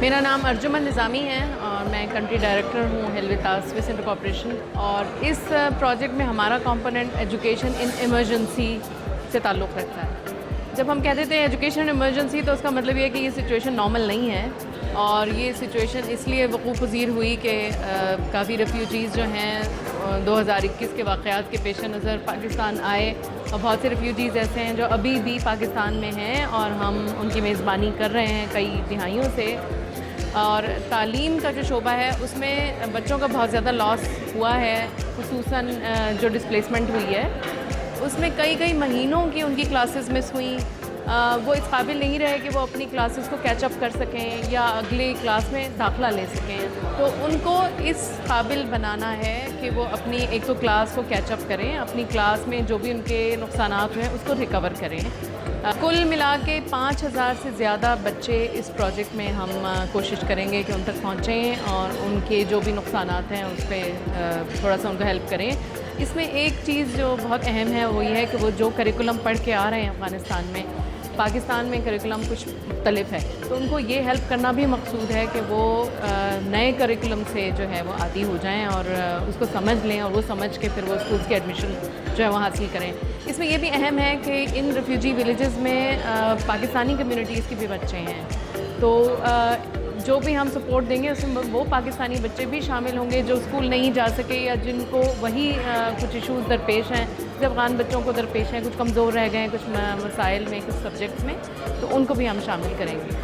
میرا نام ارجمن نظامی ہے اور میں کنٹری ڈائریکٹر ہوں ہیلویتا سوئس انٹر کارپوریشن، اور اس پروجیکٹ میں ہمارا کمپوننٹ ایجوکیشن ان ایمرجنسی سے تعلق رکھتا ہے۔ جب ہم کہتے ہیں ایجوکیشن ایمرجنسی تو اس کا مطلب یہ ہے کہ یہ سچویشن نارمل نہیں ہے، اور یہ سچویشن اس لیے وقوع پذیر ہوئی کہ کافی ریفیوجیز جو ہیں 2021 کے واقعات کے پیش نظر پاکستان آئے، اور بہت سے ریفیوجیز ایسے ہیں جو ابھی بھی پاکستان میں ہیں اور ہم ان کی میزبانی کر رہے ہیں کئی دہائیوں سے۔ اور تعلیم کا جو شعبہ ہے اس میں بچوں کا بہت زیادہ لاس ہوا ہے، خصوصاً جو ڈسپلیسمنٹ ہوئی ہے اس میں کئی مہینوں کی ان کی کلاسز مس ہوئیں۔ وہ اس قابل نہیں رہے کہ وہ اپنی کلاسز کو کیچ اپ کر سکیں یا اگلی کلاس میں داخلہ لے سکیں، تو ان کو اس قابل بنانا ہے کہ وہ اپنی ایک تو کلاس کو کیچ اپ کریں، اپنی کلاس میں جو بھی ان کے نقصانات ہیں اس کو ریکور کریں۔ کل ملا کے 5000 سے زیادہ بچے اس پروجیکٹ میں ہم کوشش کریں گے کہ ان تک پہنچیں اور ان کے جو بھی نقصانات ہیں اس پہ تھوڑا سا ان کو ہیلپ کریں۔ اس میں ایک چیز جو بہت اہم ہے وہ یہ ہے کہ وہ جو کریکولم پڑھ کے آ رہے ہیں افغانستان میں، پاکستان میں کریکولم کچھ مختلف ہے، تو ان کو یہ ہیلپ کرنا بھی مقصود ہے کہ وہ نئے کریکولم سے جو ہے وہ عادی ہو جائیں اور اس کو سمجھ لیں، اور وہ سمجھ کے پھر وہ اسکولس کے ایڈمیشن جو ہے وہ حاصل کریں۔ اس میں یہ بھی اہم ہے کہ ان ریفیوجی ولیجز میں پاکستانی کمیونٹیز کے بھی بچے ہیں، تو جو بھی ہم سپورٹ دیں گے اس میں وہ پاکستانی بچے بھی شامل ہوں گے جو اسکول نہیں جا سکے یا جن کو وہی کچھ ایشوز درپیش ہیں جو افغان بچوں کو درپیش ہیں، کچھ کمزور رہ گئے ہیں کچھ مسائل میں، کچھ سبجیکٹس میں، تو ان کو بھی ہم شامل کریں گے۔